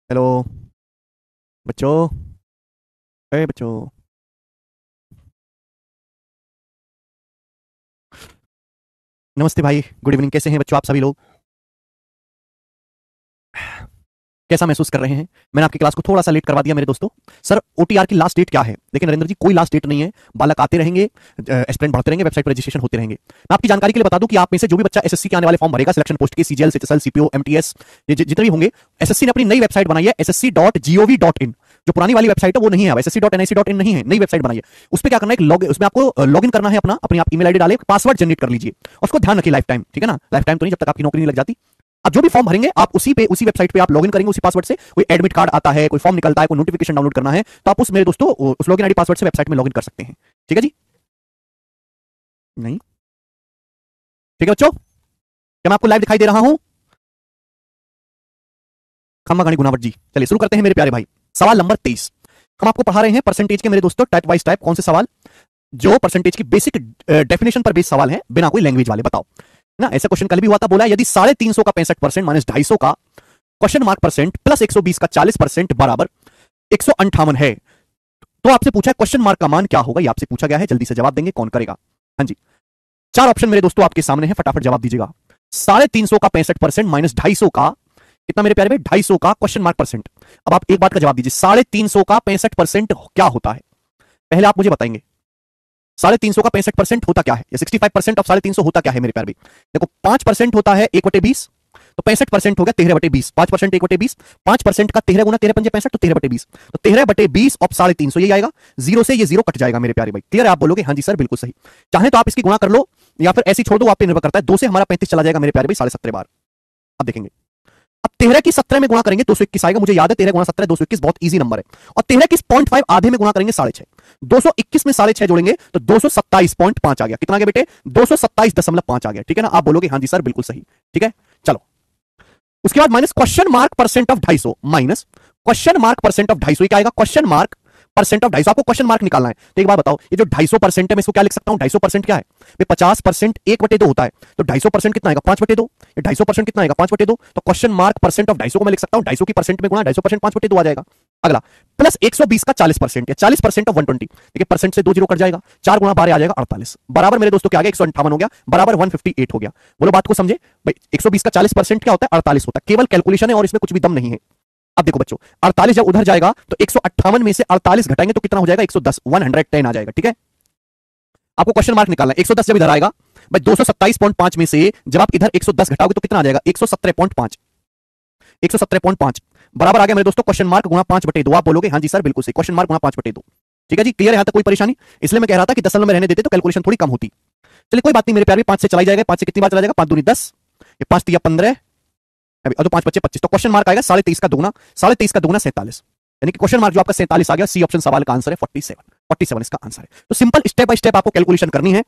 Hello बच्चों। अरे बच्चों, नमस्ते भाई, गुड इवनिंग। कैसे हैं बच्चों आप सभी लोग? कैसा महसूस कर रहे हैं? मैंने आपकी क्लास को थोड़ा सा लेट करवा दिया मेरे दोस्तों। सर ओटीआर की लास्ट डेट क्या है? देखिए नरेंद्र जी, कोई लास्ट डेट नहीं है। बालक आते रहेंगे, एस्पिरेंट बढ़ते रहेंगे, वेबसाइट पर रजिस्ट्रेशन होते रहेंगे। मैं आपकी जानकारी के लिए बता दूं कि आप में से जो भी बच्चा एसएससी के आने वाले फॉर्म भरेगा, सिलेक्शन पोस्ट के, सीजीएल, सीएचएसएल, सीपीओ, एमटीएस, ये जितने भी होंगे, एसएससी ने अपनी नई वेबसाइट बनाई है ssc.gov.in। जो पुरानी वाली वेबसाइट है वो नहीं है, ssc.nic.in नहीं है, नई वेबसाइट बनाई है। उस पर क्या करना है, उसमें आपको लॉगिन करना है अपनी आप ईमेल आईडी डाले, पासवर्ड जनरेट कर लीजिए और उसको ध्यान रखिए लाइफ टाइम, ठीक है ना? लाइफ टाइम तो नहीं, जब तक आपकी नौकरी नहीं लग जाती। आप जो भी फॉर्म भरेंगे आप उसी वेबसाइट पे आप लॉगिन करेंगे, उसी पासवर्ड से। कोई एडमिट कार्ड आता है, कोई फॉर्म निकलता है, कोई नोटिफिकेशन डाउनलोड करना है, तो आप उस मेरे दोस्तों उस लॉगिन आईडी पासवर्ड से वेबसाइट में लॉगिन कर सकते हैं। ठीक है जी? नहीं? ठीक है बच्चों, क्या मैं आपको लाइव दिखाई दे रहा हूं? खम्मा गानी गुनावट जी, चलिए शुरू करते हैं मेरे प्यारे भाई। सवाल नंबर 23 हम आपको पढ़ा रहे हैं परसेंटेज के मेरे दोस्तों, टाइप वाइज टाइप। कौन से सवाल? जो परसेंटेज की बेसिक डेफिनेशन पर बेस्ड सवाल है, बिना कोई लैंग्वेज वाले। बताओ ना, ऐसा क्वेश्चन कल भी हुआ था। बोला यदि 350 का 65% माइनस 250 का क्वेश्चन मार्क परसेंट प्लस 120 का 40% बराबर 158 है, तो आपसे पूछा है क्वेश्चन मार्क का मान क्या होगा। ये आपसे पूछा गया है, जल्दी से जवाब देंगे। कौन करेगा? हाँ जी, चार ऑप्शन मेरे दोस्तों आपके सामने है, फटाफट जवाब दीजिएगा। 350 का 65% माइनस 250 का कितना मेरे प्यारे भाई? 250 का क्वेश्चन मार्क परसेंट। अब आप एक बात का जवाब दीजिए, 350 का 65% क्या होता है? पहले आप मुझे बताएंगे 350 का 65% होता क्या है, या 65% ऑफ 350 होता क्या है मेरे प्यारे भाई? देखो 5% होता है 1/20, तो 65% हो गया 13/20। 5% 1/20, 5% का 13 गुना 13 पंजे 65, तो 13/20। तो 13/20 ऑफ 350 यही आएगा। जीरो से ये जीरो कट जाएगा मेरे प्यारे भाई। क्लियर है? आप बोलोगे हाँ जी सर बिल्कुल सही। चाहे तो आप इसकी गुणा कर लो या फिर ऐसी छोड़ दो, आप पे निर्भर करता है। 2 से हमारा 35 चला जाएगा मेरे प्यारे भाई 17.5 बार। अब देखेंगे, अब 13 की 17 में गुणा करेंगे 221 आएगा। मुझे याद है 13 गुणा 17 221, बहुत इजी नंबर है। और 13 की 0.5 आधे में गुणा करेंगे 6.5। 221 में 6.5 जोड़ेंगे तो 227.5 आ गया। कितना आ गया बेटे? 227.5 आ गया। ठीक है ना? आप बोलोगे हाँ जी सर बिल्कुल सही। ठीक है, चलो उसके बाद minus question mark percent of 250, minus question mark percent of 250 क्या आएगा? क्वेश्चन मार्क परसेंट ऑफ 250, आपको क्वेश्चन मार्क निकालना है। तो एक बात बताओ, ये जो 250% है मैं इसको क्या लिख सकता हूं? 250% क्या है? 50% 1/2 होता है, तो 250% कितना आएगा? 5/2। ये 250% कितना आएगा? 5/2। तो क्वेश्चन मार्क परसेंट ऑफ 250 को मैं लिख सकता हूं 250 की परसेंट में गुणा 250% 5/2 आ जाएगा। अगला प्लस 120 का 40%, या 40% ऑफ 120। देखिए परसेंट से 2 जीरो कट जाएगा, 4 गुणा 12 आ जाएगा 48, बराबर मेरे दोस्तों क्या आ गया? 158 हो गया, बराबर 158 हो गया। बोलो बात को समझे भाई? 120 का 40% क्या होता है? 48 होता है। केवल कैलकुलेशन है और इसमें कुछ भी दम नहीं है। अब देखो बच्चों, 48 जब उधर जाएगा तो 158 में से 48 घटाएंगे तो कितना हो जाएगा? 110, 110 आ जाएगा। ठीक है, आपको क्वेश्चन मार्क निकालना है। 110 जब इधर आएगा भाई, 227.5 में से जब आप इधर 110 घटाओगे तो कितना आ जाएगा? 117.5। 117.5 बराबर आ गया मेरे दोस्तों क्वेश्चन मार्क गुणा 5/2। आप बोलोगे हाँ जी सर बिल्कुल सही, क्वेश्चन मार्क गुणा 5/2। ठीक है जी, क्लियर है? यहां तक कोई परेशानी? इसलिए मैं कह रहा था कि दशमलव में रहने देते तो कैलकुलेशन थोड़ी कम होती। चलिए कोई बात नहीं मेरे प्यारे, 5 से चला जाएगा। 5 से कितनी बार चला जाएगा? 5 दूनी 10, ये 5 तिया 15, अभी तो 5 बच्चे 25, तो क्वेश्चन मार्क आएगा 23.5 का दुगुना, 23.5 का दुगुना 47। यानी कि क्वेश्चन मार्क जो आपका 47 आ गया। सी ऑप्शन सवाल का आंसर है 47। 47 इसका आंसर है। तो सिंपल स्टेप बाय स्टेप आपको कैलकुलेशन करनी है।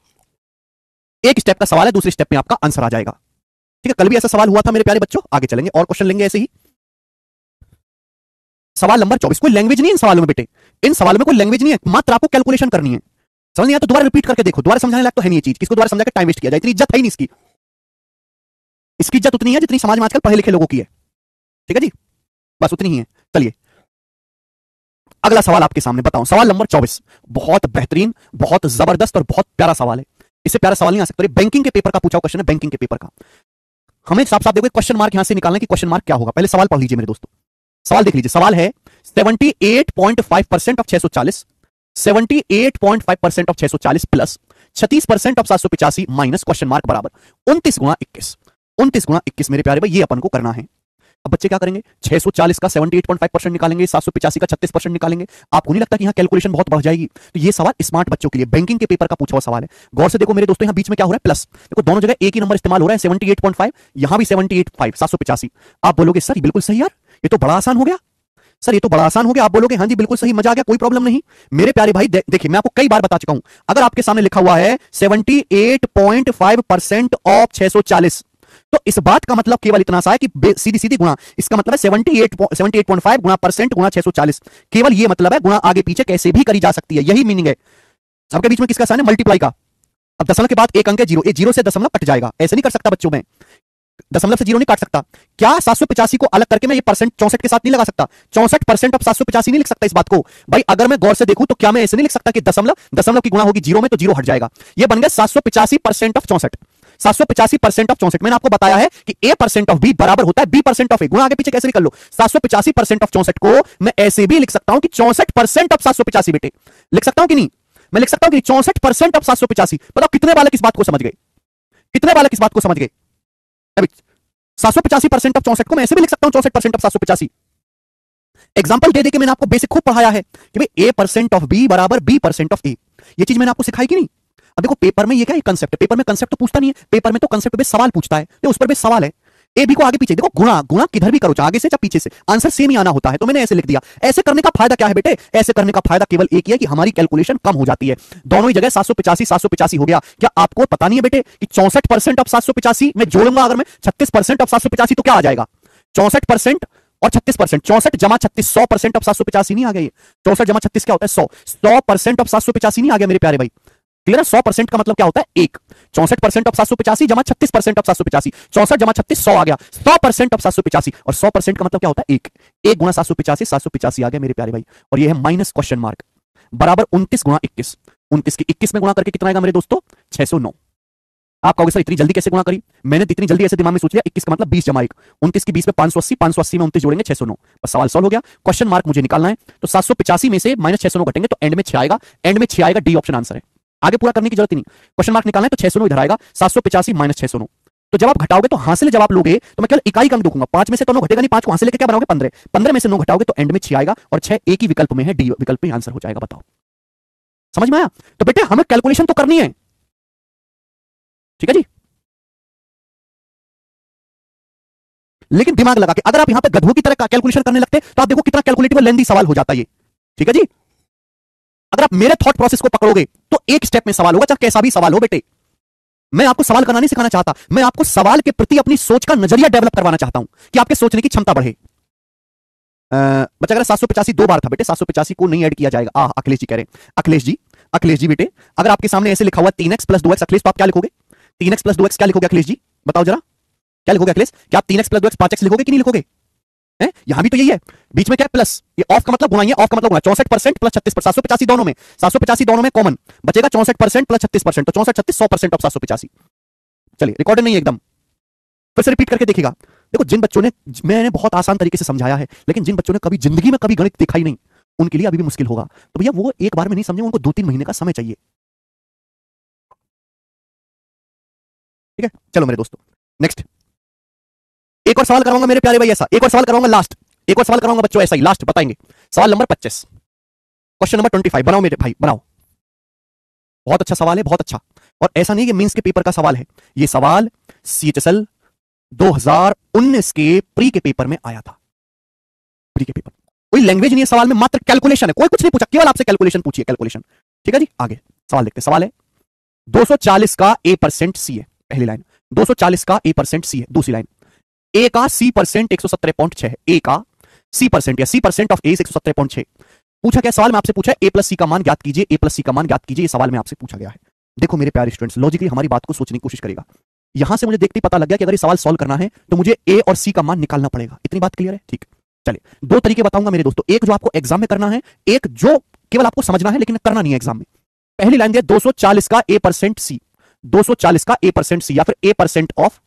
एक स्टेप का सवाल है, दूसरे स्टेप में आपका आंसर आ जाएगा। ठीक है, कल भी ऐसा सवाल हुआ था मेरे प्यारे बच्चों। आगे चलेंगे और क्वेश्चन लेंगे ऐसे ही। सवाल नंबर 24, कोई लैंग्वेज नहीं है इन सवालों में बेटे, इन सवालों में कोई लैंग्वेज नहीं है, मात्र आपको कैलकुलेशन करनी है। समझ नहीं आया तो दोबारा रिपीट करके देखो, दोबारा समझाने लायक तो है नहीं ये चीज, किसको दोबारा समझा के टाइम वेस्ट किया जाए? इतनी इज्जत है नहीं इसकी। इसकी इज्जत उतनी है जितनी समाज में आजकल पढ़े लिखे लोगों की है। ठीक है जी, बस उतनी ही है। चलिए अगला सवाल आपके सामने, बताओ सवाल नंबर 24। बहुत बेहतरीन, बहुत जबरदस्त और बहुत प्यारा सवाल है। इससे प्यारा सवाल नहीं आ सकता। बैंकिंग के पेपर का पूछा क्वेश्चन है, बैंकिंग के पेपर का। हमें साफ साफ देखो क्वेश्चन मार्क यहां से निकालना कि क्वेश्चन मार्क क्या होगा। पहले सवाल पढ़ लीजिए मेरे दोस्तों, सवाल देख लीजिए। सवाल है 78.5% of 640, 78.5% of 640 plus 36% of 785 minus question mark बराबर 29 गुणा 21। 29 गुणा 21 मेरे प्यारे भाई, ये अपन को करना है। अब बच्चे क्या करेंगे? 640 का 78.5% निकालेंगे, 785 का 36% निकालेंगे। आपको नहीं लगता कि यहां कैलकुलेशन बहुत बढ़ जाएगी? तो ये सवाल स्मार्ट बच्चों के लिए बैंकिंग के पेपर का पूछा हुआ सवाल है। गौर से देखो मेरे दोस्तों, यहां बीच में क्या हो रहा है? प्लस। देखो दोनों जगह एक ही नंबर इस्तेमाल हो रहा है, 78.5, यहां भी 78.5, 785। आप बोलोगे सर बिल्कुल सही यार, ये तो बड़ा आसान हो गया। सर ये तो बड़ा आसान हो गया। आप बोलोगे हाँ जी बिल्कुल सही, मजा आ गया, कोई प्रॉब्लम नहीं। मेरे प्यारे भाई देखिए, मैं आपको कई बार बता चुका हूं, अगर आपके सामने लिखा हुआ है 78.5% ऑफ 640, तो इस बात का मतलब केवल इतना सा है कि सीधी सीधी गुणा। इसका मतलब है 78.5 गुणा परसेंट गुणा 640। केवल ये मतलब है, गुणा आगे पीछे कैसे भी करी जा सकती है, यही मीनिंग है। सबके बीच में किसका साइन है? मल्टीप्लाई का। अब दशमलव के बाद एक अंक है जीरो, ये जीरो से दशमलव कट जाएगा, ऐसे नहीं कर सकता बच्चों में। दशमलव से जीरो नहीं काट सकता। क्या 785 को अलग करके मैं ये परसेंट 64 के साथ नहीं लगा सकता? 64% ऑफ 785 नहीं लिख सकता इस बात को भाई। अगर मैं गौर से देखूं तो क्या मैं ऐसे नहीं लिख सकता कि दशमलव दशमलव की गुणा होगी जीरो में तो जीरो हट जाएगा। ये बन गया 785% ऑफ 64। 785% ऑफ 64। मैंने आपको बताया है कि a परसेंट ऑफ b बराबर होता है b परसेंट ऑफ a। गुणा आगे पीछे कैसे भी कर लो। 785% ऑफ 64 को मैं ऐसे भी लिख सकता हूं कि 64% ऑफ 785। बेटे लिख सकता हूं कि नहीं? मैं लिख सकता हूं कि 64% ऑफ 785। बताओ कितने बालक इस बात को समझ गए? कितने बालक इस बात को समझ गए? अभी 785% ऑफ 64 को मैं ऐसे भी लिख सकता हूं 64% ऑफ 785। एग्जांपल दे के मैंने आपको बेसिक खूब पढ़ाया है कि भाई a परसेंट ऑफ b बराबर b परसेंट ऑफ a। ये चीज मैंने आपको सिखाई कि नहीं? अब देखो पेपर में ये क्या है कंसेप्ट, पेपर में कंसेप्ट तो पूछता नहीं है, पेपर में तो कंसेप्ट पे सवाल पूछता है, तो उस पर भी सवाल है। ए बी को आगे पीछे देखो, गुणा गुणा किधर भी करो, चाहे आगे से चाहे पीछे से, आंसर सेम ही आना होता है। तो मैंने ऐसे लिख दिया। ऐसे करने का फायदा क्या है बेटे? ऐसे करने का फायदा केवल एक ही है कि हमारी कैलकुलेशन कम हो जाती है। दोनों ही जगह 785 हो गया। क्या आपको पता नहीं है बेटे कि 64% ऑफ 785 में जोड़ूंगा अगर मैं 36% ऑफ 785 तो क्या आ जाएगा? 64% और 36%, 64 जमा 36, 100% ऑफ 785 नहीं आ गया। ये 64 जमा 36 क्या होता है? 100। 100% ऑफ 785 नहीं आ गया मेरे प्यारे भाई। क्लियर है? 100% का मतलब क्या होता है? एक। 64% ऑफ 785 जमा 36% ऑफ 785, 64 जमा 36 100 आ गया। 100% ऑफ 785 और 100% का मतलब क्या होता है? एक। एक गुणा 785, 785 आ गया मेरे प्यारे भाई। और ये है माइनस क्वेश्चन मार्क बराबर 29 गुणा 21। 29 की 21 में गुणा करके कितना आएगा मेरे दोस्तों? 609। आप कहोगे सर इतनी जल्दी कैसे गुणा करी? मैंने इतनी जल्दी ऐसे दिमाग में सोच लिया। 21 का मतलब 20 जमा 1, 29 की 20 पे 580, 580 में 29 जोड़ेंगे 609। बस सवाल सॉल्व हो गया। क्वेश्चन मार्क मुझे निकालना है, तो 785 में से माइनस 609 घटेंगे तो एंड में 6 आएगा। एंड में 6 आएगा, डी ऑप्शन आंसर है। आगे पूरा करने की जरूरत ही नहीं। क्वेश्चन मार्क निकालना है तो 609 इधर आएगा, 785 माइनस 609। तो जब आप घटाओगे तो हाथ से ले, जब आप लोगे तो मैं केवल इकाई का अंक दूंगा। 5 में से तो 9 घटेगा नहीं, 5 को हाथ से लेके क्या बनाओगे? 15। 15 में से 9 घटाओगे तो एंड में 6 आएगा और 6 एक ही विकल्प में है, डी विकल्प में आंसर हो जाएगा। बताओ समझ में आया? तो बेटे हमें कैलकुलेशन तो करनी है, ठीक है जी, लेकिन दिमाग लगा के। अगर आप यहां पे गधों की तरह कैलकुलेशन करने लगते तो आप देखो कितना कैलकुलेटिव लेंथी सवाल हो जाता है ये, ठीक है जी। अगर आप मेरे थॉट प्रोसेस को पकड़ोगे तो एक स्टेप में सवाल होगा, चाहे कैसा भी सवाल हो। बेटे मैं आपको सवाल करना नहीं सिखाना चाहता, मैं आपको सवाल के प्रति अपनी सोच का नजरिया डेवलप करवाना चाहता हूं कि आपके सोचने की क्षमता बढ़े। बच्चा अगर 785 दो बार था बेटे, 785 को नहीं ऐड किया जाएगा। अखिलेश जी कह रहे हैं। अखिलेश जी बेटे अगर आपके सामने ऐसे लिखा हुआ 3x प्लस 2x, अखिलेश तो आप क्या लिखोगे? 3x प्लस 2x क्या लिखोगे अखिलेश जी? बताओ जरा क्या लिखोगे अखिलेश? क्या आप 3x प्लस 2x 5x लिखोगे कि नहीं लिखोगे? है यहां भी तो यही है, बीच में क्या है? प्लस। ये ऑफ का मतलब गुणा, ऑफ का मतलब गुणा। 64% प्लस 36%, 785 दोनों में, 785 दोनों में कॉमन बचेगा। 64% प्लस 36%, तो 64 36 100% ऑफ 785। चलिए रिकॉर्डेड नहीं है एकदम, फिर से रिपीट करके देखिएगा। देखो जिन बच्चों ने, मैंने बहुत आसान तरीके से समझाया है, लेकिन जिन बच्चों ने कभी जिंदगी में कभी गणित देखा ही नहीं, उनके लिए अभी भी मुश्किल होगा। तो भैया वो एक बार में नहीं समझे, उनको 2-3 महीने का समय चाहिए, ठीक है। चलो मेरे दोस्तों नेक्स्ट एक और सवाल कराऊंगा मेरे प्यारे भाई, ऐसा एक और सवाल कराऊंगा लास्ट, एक और सवाल कराऊंगा बच्चों ऐसा ही लास्ट बताएंगे। सवाल नंबर 25, क्वेश्चन नंबर 25। बनाओ मेरे भाई बनाओ, बहुत अच्छा सवाल है, बहुत अच्छा। और ऐसा नहीं कि मेंस के पेपर का सवाल है, ये सवाल सीएचएसएल 2019 के प्री के पेपर में आया था। प्री के पेपर कोई लैंग्वेज नहीं है सवाल में, मात्र कैलकुलेशन है, कोई कुछ नहीं पूछा, केवल आपसे कैलकुलेशन पूछिए, कैलकुलेशन, ठीक है जी। आगे सवाल देखते, सवाल है 240 का a% c है, पहली लाइन। 240 का a% c है, दूसरी लाइन। a का c% 117.6 है, a का c% या c% ऑफ a 117.6। पूछा क्या सवाल में आपसे पूछा है a प्लस c का मान ज्ञात कीजिए, a प्लस c का मान ज्ञात कीजिए, ये सवाल में आपसे पूछा गया है। देखो मेरे प्यारे स्टूडेंट्स, लॉजिकली हमारी बात को सोचने की कोशिश करेगा। यहां से मुझे देखते ही पता लग गया कि अगर ये सवाल सॉल्व करना है तो मुझे a और c का मान निकालना पड़ेगा। इतनी बात क्लियर है? ठीक। चलिए दो तरीके बताऊंगा मेरे दोस्तों, एक जो आपको एग्जाम में करना है, एक जो केवल आपको समझना है लेकिन करना नहीं है एग्जाम में। पहली लाइन दिया 240 का a% c, 240 का a% c या फिर a% ऑफ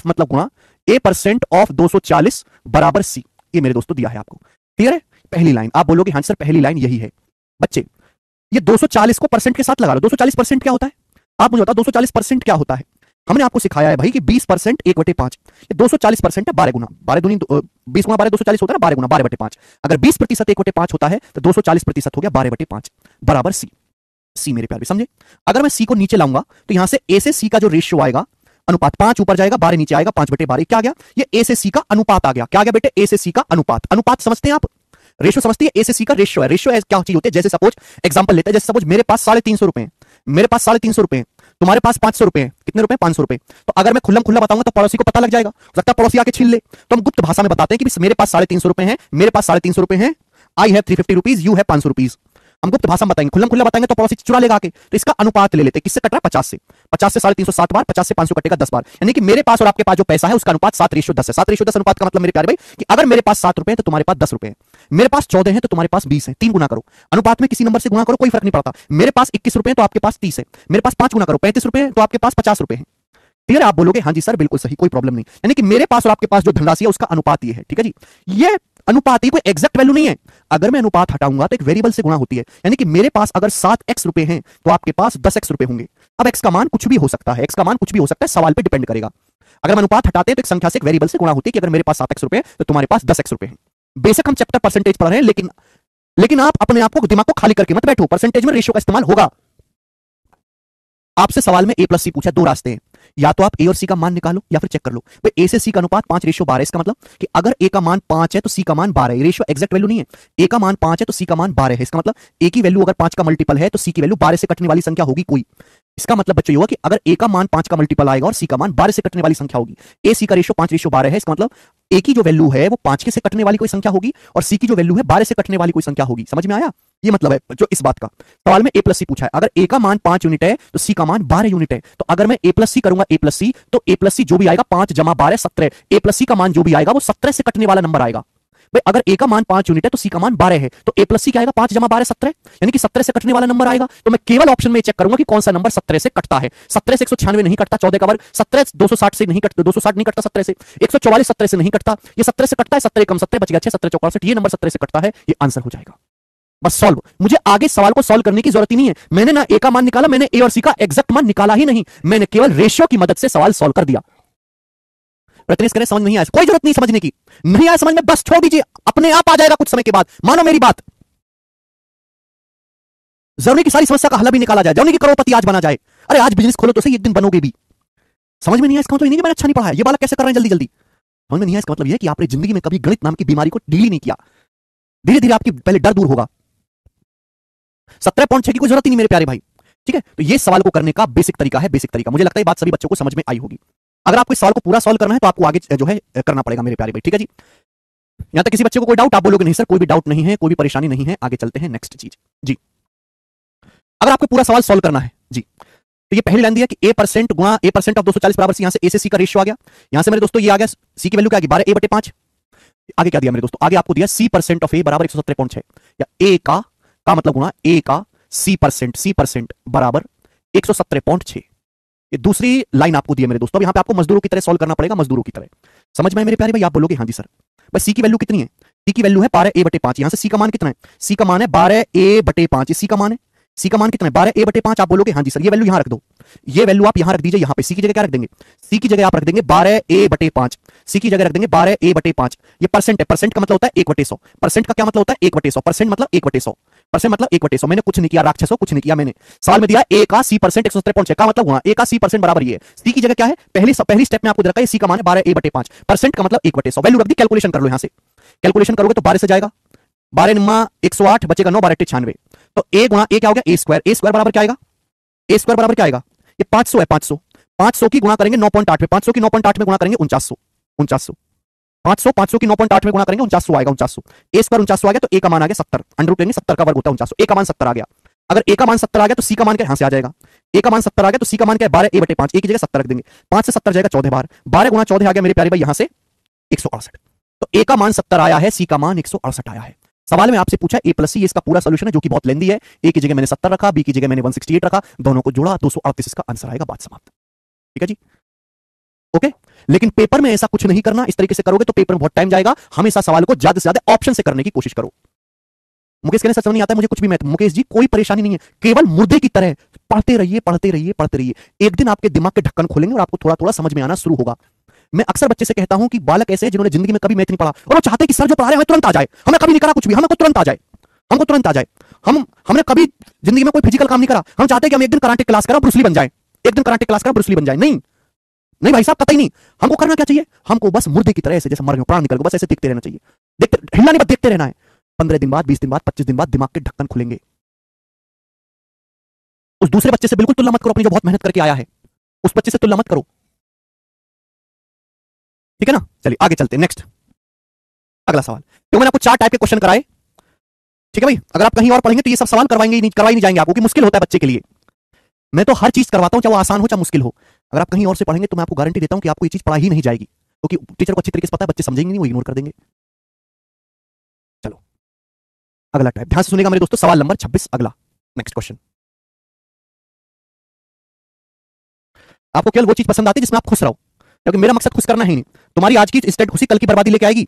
मतलब गुणा a% ऑफ 240 बराबर c, ये मेरे दोस्तों दिया है आपको। क्लियर है? पहली लाइन आप बोलोगे हाँ सर पहली लाइन यही है। बच्चे ये 240 को परसेंट के साथ लगा लो। 240% क्या होता है? आप मुझे बताओ 240% क्या होता है? हमने आपको सिखाया है भाई कि 20% 1/5, ये 240% है 12 गुना, 12 दूनी 20 गुना 12 240 होता है ना, 12 गुना 12/5। अगर 20% 1/5 होता है तो 240% हो गया 12/5 बराबर सी। सी मेरे प्यारे समझे? अगर मैं सी को नीचे लाऊंगा तो यहां से ए से सी का जो रेशियो आएगा, अनुपात, 5 ऊपर जाएगा 12 नीचे आएगा, 5/12 क्या आ गया? ये ए से सी का अनुपात आ गया। क्या आ गया बेटे? ए से सी का अनुपात। अनुपात समझते हैं आप? रेशियो समझती है? ए से सी का रेशियो है। रेशियो क्या चीज होती है? जैसे सपोज एग्जांपल लेते हैं, जैसे सपोज मेरे पास 350 रुपए हैं, मेरे पास 350 रुपए हैं, तुम्हारे पास 500 रुपए हैं। कितने रुपए? 500 रुपए। तो अगर मैं खुल्लम खुल्ला बताऊंगा तो पड़ोसी को पता लग जाएगा, हो सकता है पड़ोसी आके छीन ले। तो हम गुप्त भाषा में बताते हैं कि मेरे पास 350 रुपए हैं, मेरे पास 350 रुपए हैं, I have 350 rupees, you have 500 rupees. हम गुप्त भाषा में बताएंगे, खुल्लम खुल्ला बताएंगे तो पड़ोसी चुरा लेगा आके। तो इसका अनुपात ले लेते हैं, किससे कट रहा है? 50 से। 50 से 350 बार, 50 से 500 कटेगा 10 बार, यानी कि मेरे पास और आपके पास जो पैसा है उसका अनुपात 7:10 है। 7:10 अनुपात का मतलब मेरे प्यारे भाई कि अगर मेरे पास 7 रुपए है तो तुम्हारे पास 10 रुपए है, मेरे पास 14 है तो तुम्हारे पास 20 है। 3 गुना करो, अनुपात में किसी नंबर से गुना करो, कोई फर्क नहीं पड़ता। मेरे पास 21 रुपए है तो आपके पास 30 है, मेरे पास 5 गुना करो, 35 रुपए है तो आपके पास 50 रुपए है। क्लियर? आप बोलोगे हाँ जी सर बिल्कुल सही, कोई प्रॉब्लम नहीं। यानी कि मेरे पास और आपके पास जो धनराशि है उसका अनुपात ये है, ठीक है जी। ये अनुपात, ये कोई एग्जैक्ट वैल्यू नहीं है। अगर मैं अनुपात हटाऊंगा तो एक वेरिएबल से गुणा होती है, यानी कि मेरे पास अगर 7x रुपए हैं तो आपके पास 10x रुपए होंगे। अब x का मान कुछ भी हो सकता है, x का मान कुछ भी हो सकता है, सवाल पे डिपेंड करेगा। अगर हम अनुपात हटाते हैं तो एक संख्या से एक वेरिएबल से गुणा होती है कि अगर मेरे पास 7x रुपए तो तुम्हारे पास 10x रुपए हैं। बेशक हम चैप्टर परसेंटेज पढ़ रहे हैं, लेकिन आप अपने आप को, दिमाग को खाली करके मत बैठो, परसेंटेज में रेशियो का इस्तेमाल होगा। आपसे सवाल में a प्लस सी पूछा, दो रास्ते हैं, या तो आप a और c का मान निकालो या फिर चेक कर लो। भाई a से c का अनुपात 5:12, इसका मतलब कि अगर a का मान 5 है तो c का मान 12 है। रेशियो एग्जैक्ट वैल्यू नहीं है, a का मान 5 है तो c का मान 12 है। इसका मतलब a की वैल्यू अगर 5 का मल्टीपल है तो c की वैल्यू 12 से कटने वाली संख्या होगी कोई। इसका मतलब बच्चों ये होगा कि अगर a का मान 5 का मल्टीपल आएगा और c का मान 12 से कटने वाली संख्या होगी, a c का रेशियो 5:12 है, इसका मतलब a की जो वैल्यू है वो 5 के से कटने वाली कोई संख्या होगी और c की जो वैल्यू है 12 से कटने वाली कोई संख्या होगी। समझ में आया? ये मतलब है जो इस बात का। सवाल में a प्लस सी पूछा है, अगर a का मान 5 यूनिट है तो c का मान 12 यूनिट है। तो अगर मैं a प्लस सी करूंगा, a प्लस सी, तो a प्लस सी जो भी आएगा 5 जमा 12 17, a प्लस सी का मान जो भी आएगा वो 17 से कटने वाला नंबर आएगा। भाई अगर a का मान 5 यूनिट है तो c का मान 12 है, तो a प्लस सी क्या आएगा? 5 जमा 12 17, यानी कि 17 से कटने वाला नंबर आएगा। तो मैं केवल ऑप्शन में चेक करूंगा कि कौन सा नंबर 17 से कटता है। 17 से 196 नहीं कटता, 14 का वर्ग, 17 260 से नहीं कटता, 260 नहीं कटता 17 से, 144 17 से नहीं कटता, ये 17 से कटता है, 17 कम 17 बच गया 6, 17 64, ये नंबर 17 से कटता है, ये आंसर हो जाएगा। बस सॉल्व। मुझे आगे सवाल को सॉल्व करने की जरूरत ही नहीं है। मैंने ना ए का मान निकाला, मैंने ए और सी का एग्जैक्ट मान निकाला ही नहीं, मैंने केवल रेशियो की मदद से सवाल सॉल्व कर दिया। प्रत्येक करें, समझ नहीं आया, कोई जरूरत नहीं समझने की, नहीं आया समझ में, बस छोड़ दीजिए, अपने आप आ जाएगा कुछ समय के बाद, मानो मेरी बात। जरूरी की सारी समस्या का हल भी निकाला जाए, जरूरी की करोड़पति आज बना जाए। अरे आज बिजनेस खोलो तो सही, एक दिन बनोगे भी। समझ में नहीं आया इसका मतलब नहीं कि मैंने अच्छा नहीं पढ़ा है, ये बालक कैसे कर रहे हैं जल्दी जल्दी। समझ में नहीं आया इसका मतलब यह कि आपने जिंदगी में कभी गणित नाम की बीमारी को डील ही नहीं किया। धीरे धीरे आपकी पहले डर दूर होगा। 17.6 की कोई जरूरत ही नहीं मेरे प्यारे भाई, ठीक है। तो ये सवाल को करने का बेसिक तरीका है, बेसिक तरीका। मुझे लगता है बात सभी बच्चों को समझ में आई होगी। अगर आपको इस सवाल को पूरा सॉल्व करना है तो आपको आगे जो है करना पड़ेगा मेरे प्यारे भाई, ठीक है जी। यहां तक किसी बच्चे को कोई डाउट? आप बोलोगे नहीं सर कोई भी डाउट नहीं है, कोई भी परेशानी नहीं है। आगे चलते हैं नेक्स्ट चीज जी। अगर आपको पूरा सवाल सॉल्व करना है जी, तो ये पहली लाइन दिया कि a% गुणा a% ऑफ 240 बराबर सी, यहां से a से c का रेशियो आ गया। यहां से मेरे दोस्तों ये आ गया, c की वैल्यू क्या आ गई? 12a/5। आगे क्या दिया मेरे दोस्तों? आगे आपको दिया c% ऑफ a बराबर 117.6, या a का मतलब गुणा a का c% बराबर 117.6। ये दूसरी लाइन आपको दी है मेरे दोस्तों। अब यहां पे आपको मजदूरों की तरह सॉल्व करना पड़ेगा, मजदूरों की तरह। समझ में मेरे प्यारे भाई? आप बोलोगे हाँ जी सर। बस सी की वैल्यू कितनी है? सी की वैल्यू है 12a/5। यहां से सी का मान कितना है? सी का मान है 12a/5। ये सी का मान है, सी का मान कितना है? 12a/5। आप बोलोगे हाँ जी सर। ये वैल्यू यहां रख दो, ये वैल्यू आप यहां रख दीजिए। यहां पे सी की जगह क्या रख देंगे? सी की जगह आप रख देंगे 12a/5। सी की जगह रख देंगे 12a/5। ये परसेंट है, परसेंट का मतलब होता है 1/100। परसेंट का क्या मतलब होता है? 1/100। परसेंट मतलब 1/100, परसेंट मतलब 1/100। मैंने कुछ नहीं किया राक्षसों, कुछ नहीं किया मैंने। सवाल में दिया a का c% 117.6 का मतलब गुणा a का c% बराबर ये है। सी की जगह क्या है? पहली स्टेप में आपको दे रखा है सी का मान है 12a/5, परसेंट का मतलब 1/100। वैल्यू रख दी, कैलकुलेशन कर लो। यहां से कैलकुलेशन करोगे तो 12 से जाएगा, 12 निम्मा 108, बचेगा 9, 12 96। तो a गुणा a क्या हो गया? a स्क्वायर बराबर क्या आएगा? a स्क्वायर बराबर क्या आएगा? ये 500 है, 500 की गुणा करेंगे 9.8 में, 500 की 9.8 में गुणा करेंगे 4900। 500 की 9.8 में गुणा करेंगे 4900 आएगा, 4900। a स्क्वायर 4900 आ गया तो a का मान आ गया 70, अंडर रूट लेंगे 70 का वर्ग होता है 4900। a का मान 70 आ गया। अगर a का मान 70 आ गया तो c का मान क्या यहां से आ जाएगा? a का मान 70 आ गया तो c का मान क्या है? 12a/5। a की जगह 70 रख देंगे, 5 से 70 जाएगा 14 बार, 12 गुणा 14 आ गया मेरे प्यारे भाई यहां से 168। तो a का मान 70 आया है, c का मान 168 आया है। सवाल में आपसे पूछा a प्लस सी, इसका पूरा सोल्यूशन है जो कि बहुत लेंदी है। a की जगह मैंने 70 रखा, b की जगह मैंने 168 रखा, दोनों को जोड़ा 238 इसका आंसर आएगा। बात समाप्त, ठीक है जी, ओके। लेकिन पेपर में ऐसा कुछ नहीं करना, इस तरीके से करोगे तो पेपर में बहुत टाइम जाएगा। हमेशा सवाल को ज्यादा से ज्यादा ऑप्शन से करने की कोशिश करो। मुकेश कहने से समझ नहीं आता है मुझे कुछ भी मैथ। मुकेश जी कोई परेशानी नहीं है, केवल मुर्दे की तरह पढ़ते रहिए, पढ़ते रहिए, पढ़ते रहिए। एक दिन आपके दिमाग के ढक्कन खोलेंगे और आपको थोड़ा थोड़ा समझ में आना शुरू होगा। मैं अक्सर बच्चे से कहता हूं कि बालक ऐसे हैं जिन्होंने जिंदगी में कभी मैथ नहीं पढ़ा और वो चाहते हैं कि सर जो पढ़ा रहे हैं तुरंत आ जाए, हमें कभी नहीं करा कुछ भी, हमें तुरंत आ जाए, हमको तुरंत आ जाए। हमने कभी जिंदगी में कोई फिजिकल काम नहीं करा, हम चाहते हैं कि हम एक दिन कराटे क्लास करा ब्रूस ली बन जाए, एक दिन कराटे क्लास करा ब्रूस ली बन जाए। नहीं नहीं भाई साहब, कतई नहीं। हमको करना क्या चाहिए? हमको बस मुर्दे की तरह ऐसे जैसे मर गए प्राण निकल गए, बस ऐसे देखते रहना चाहिए। देखते, हिलना नहीं, बस देखते रहना है। 15 दिन बाद, 20 दिन बाद, 25 दिन बाद दिमाग के ढक्कन खुलेंगे। उस दूसरे बच्चे से बिल्कुल तुलना मत करो अपनी जो बहुत मेहनत करके आया है, उस बच्चे से तुलना मत करो, ठीक है ना। चलिए आगे चलते हैं, नेक्स्ट अगला सवाल। तो मैंने आपको 4 टाइप के क्वेश्चन कराए, ठीक है भाई, अगर आप कहीं और पढ़ेंगे तो ये सब सवाल करवाई नहीं जाएंगे आपको, कि मुश्किल होता है बच्चे के लिए। मैं तो हर चीज करवाता हूं, चाहे वो आसान हो चाहे मुश्किल हो। अगर आप कहीं और से पढ़ेंगे तो मैं आपको गारंटी देता हूं कि आपको ये चीज पढ़ाई ही नहीं जाएगी, क्योंकि टीचर को अच्छी तरीके से पता है बच्चे समझेंगे नहीं, वो इग्नोर कर देंगे। चलो अगला टाइप, ध्यान से सुनेगा मेरे दोस्तों, सवाल नंबर 26 अगला, नेक्स्ट क्वेश्चन। आपको केवल वो चीज पसंद आती है जिसमें आप खुश रहो, क्योंकि मेरा मकसद खुश करना ही नहीं। तुम्हारी आज की स्टेट खुशी कल की बर्बादी लेके आएगी।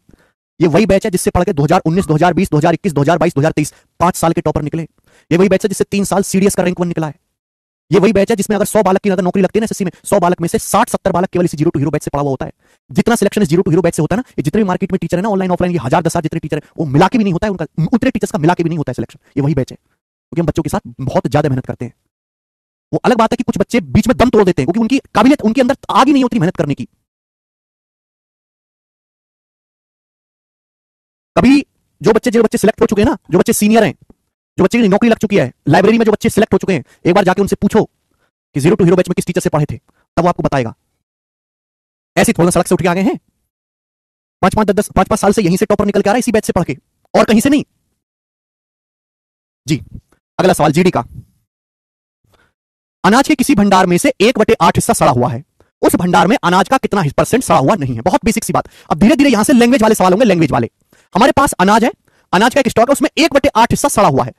ये वही बैच है जिससे पढ़ के 2019, 2020, 2021, 2022, 2023 5 साल के टॉपर निकले। ये वही बैच है जिससे 3 साल सीडीएस का रैंक 1 निकला है। ये वही बैच है जिसमें अगर 100 बालक की अगर नौकरी लगती है ना एसएससी में, 100 बालक में से 60-70 बालक केवल इसी जीरो टू हीरो बैच से पढ़ा हुआ होता है। जितना सिलेक्शन इस जीरो टू हीरो बैच से होता है ना, ये जितने भी मार्केट में टीचर है ना, ऑनलाइन ऑफलाइन, ये 1000-10,000 जितने टीचर है, वो मिला के भी नहीं होता है उनका, उतने टीचर्स का मिला के भी नहीं होता है सिलेक्शन। ये वही बैच है, क्योंकि हम बच्चों के साथ बहुत ज्यादा मेहनत करते हैं। वो अलग बात है कि कुछ बच्चे बीच में दम तोड़ देते हैं, क्योंकि उनकी काबिलियत, उनके अंदर आग ही नहीं होती मेहनत करने की। कभी जो बच्चे सिलेक्ट हो चुके हैं ना, जो बच्चे सीनियर हैं, जो बच्चे की नौकरी लग चुकी है, लाइब्रेरी में जो बच्चे सिलेक्ट हो चुके हैं, एक बार जाके उनसे पूछो कि जीरो टू हीरो बैच में किस टीचर से पढ़े थे, तब वो आपको बताएगा। ऐसे थोड़ा सड़क से उठ के आ गए हैं, 5-5 साल से यहीं से टॉपर निकल के आ रहा है इसी बैच से पढ़ के, और कहीं से नहीं। जी अगला सवाल जीडी का। अनाज के किसी भंडार में से 1/8 हिस्सा सड़ा हुआ है, उस भंडार में अनाज का कितना % सड़ा हुआ नहीं है। बहुत बेसिक सी बात। अब धीरे धीरे यहां से लैंग्वेज वाले सवाल होंगे। लैंग्वेज वाले, हमारे पास अनाज है, अनाज का एक स्टॉक है, उसमें 1/8 हिस्सा सड़ा हुआ है,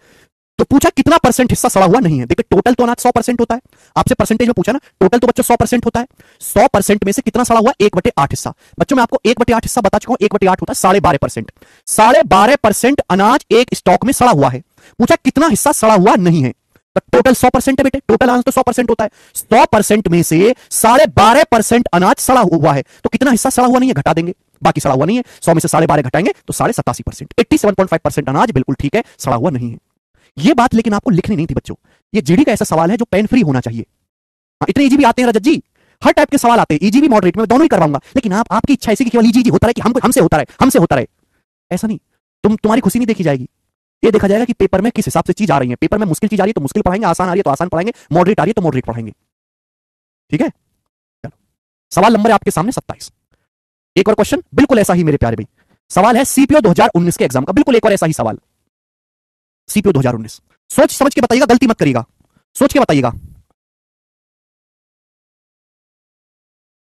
तो पूछा कितना % हिस्सा सड़ा हुआ नहीं है। देखिए टोटल तो अनाज 100% होता है, आपसे परसेंटेज में पूछा ना, टोटल तो बच्चों 100% होता है, 100% में से कितना सड़ा हुआ, 1/8 हिस्सा। बच्चों मैं आपको 1/8 हिस्सा बता चुका हूं, 1/8 होता है 12.5%। 12.5% अनाज एक स्टॉक में सड़ा हुआ है, पूछा कितना हिस्सा सड़ा हुआ नहीं है। तो टोटल 100% है बेटे, टोटल अनाज तो 100% होता है, 100% में से 12.5% अनाज सड़ा हुआ है, तो कितना हिस्सा सड़ा हुआ नहीं है घटा देंगे, बाकी सड़ा हुआ नहीं है। 100 में से 12.5 घटाएंगे तो 87%, 87.5% अनाज बिल्कुल ठीक है, सड़ा हुआ नहीं है। ये बात लेकिन आपको लिखनी नहीं थी बच्चों, ये जीडी का ऐसा सवाल है जो पेन फ्री होना चाहिए। इतने इजी भी आते हैं रजत जी, हर टाइप के सवाल आते हैं, इजी भी मॉडरेट में, दोनों ही करवाऊंगा, लेकिन आपकी इच्छा ऐसी कि केवल इजी होता रहे, कि हमसे होता रहे, ऐसा नहीं। तुम्हारी खुशी नहीं देखी जाएगी, ये देखा जाएगा कि पेपर में किस हिसाब से चीज आ रही है। पेपर में मुश्किल चीज आ रही है तो मुश्किल पढ़ाएंगे, आसान आ रही है तो आसान पढ़ाएंगे, मॉडरेट आ रही है तो मॉडरेट पढ़ाएंगे। ठीक है, चलो सवाल नंबर है आपके सामने 27। एक और क्वेश्चन बिल्कुल ऐसा ही मेरे प्यारे भाई, सवाल है सीपीओ 2019 के एग्जाम का, बिल्कुल एक और ऐसा ही सवाल, सीपीओ 2019। सोच समझ के बताइएगा, गलती मत करिएगा, सोच के बताइएगा।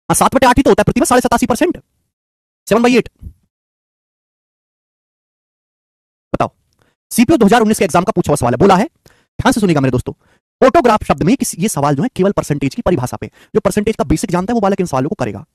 7/8 ही तो होता है प्रतिभा, 87%, 7/8। बताओ, सीपीओ 2019 के एग्जाम का पूछा हुआ सवाल है, बोला है, ध्यान से सुनिएगा मेरे दोस्तों। फोटोग्राफ शब्द में ये सवाल जो है केवल परसेंटेज की परिभाषा पे, जो परसेंटेज का बेसिक जानता है वो बालक इन सवालों को करेगा।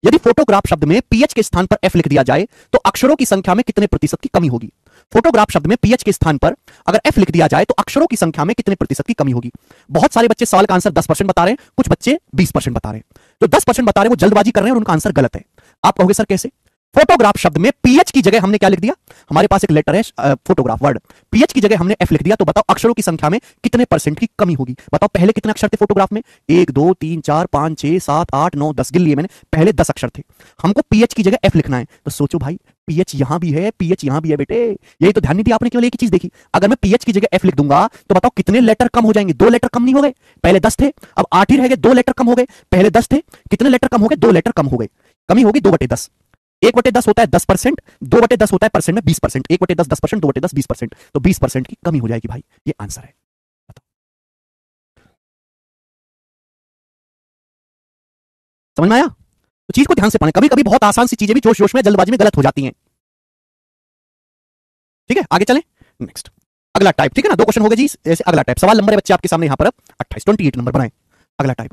यदि फोटोग्राफ शब्द में पीएच के स्थान पर एफ लिख दिया जाए तो अक्षरों की संख्या में कितने प्रतिशत की कमी होगी। फोटोग्राफ शब्द में पीएच के स्थान पर अगर एफ लिख दिया जाए तो अक्षरों की संख्या में कितने प्रतिशत की कमी होगी। बहुत सारे बच्चे सवाल का आंसर 10% बता रहे हैं, कुछ बच्चे 20% बता रहे हैं। जो 10% बता रहे हैं वो जल्दबाजी कर रहे हैं और उनका आंसर गलत है। आप कहोगे सर कैसे? फोटोग्राफ शब्द में पीएच की जगह हमने क्या लिख दिया, हमारे पास एक लेटर है फोटोग्राफ वर्ड, पीएच की जगह हमने एफ लिख दिया, तो बताओ अक्षरों की संख्या में कितने % की कमी होगी। बताओ पहले कितने अक्षर थे फोटोग्राफ में, 1 2 3 4 5 6 7 8 9 10 गिन लिए मैंने, पहले 10 अक्षर थे, हमको पीएच की जगह एफ लिखना है। तो सोचो भाई, पीएच यहां भी है, पीएच यहां भी है बेटे, यही तो ध्यान नहीं दिया आपने, केवल एक ही चीज देखी। अगर मैं पीएच की जगह एफ लिख दूंगा तो बताओ कितने लेटर कम हो जाएंगे, 2 लेटर कम नहीं हो गए, पहले 10 थे अब 8 ही रह गए, 2 लेटर कम हो गए, पहले 10 थे, कितने लेटर कम हो गए, 2 लेटर कम हो गए, कमी होगी 2/10। 1/10 होता है 10%, 2/10 होता है परसेंट में 20%, 1/10 10%, 2/10 20%, तो 20% की कमी हो जाएगी भाई, ये आंसर है। बताओ, समझ में आया? तो चीज को ध्यान से पढ़ें, कभी कभी बहुत आसान सी चीजें भी जोश जोश में जल्दबाजी में गलत हो जाती हैं। ठीक है, आगे चलें, नेक्स्ट अगला टाइप। ठीक है ना, 2 क्वेश्चन हो गए जी, ऐसे अगला टाइप। सवाल नंबर है बच्चे आपके सामने यहां पर 28 नंबर बनाएं। अगला टाइप,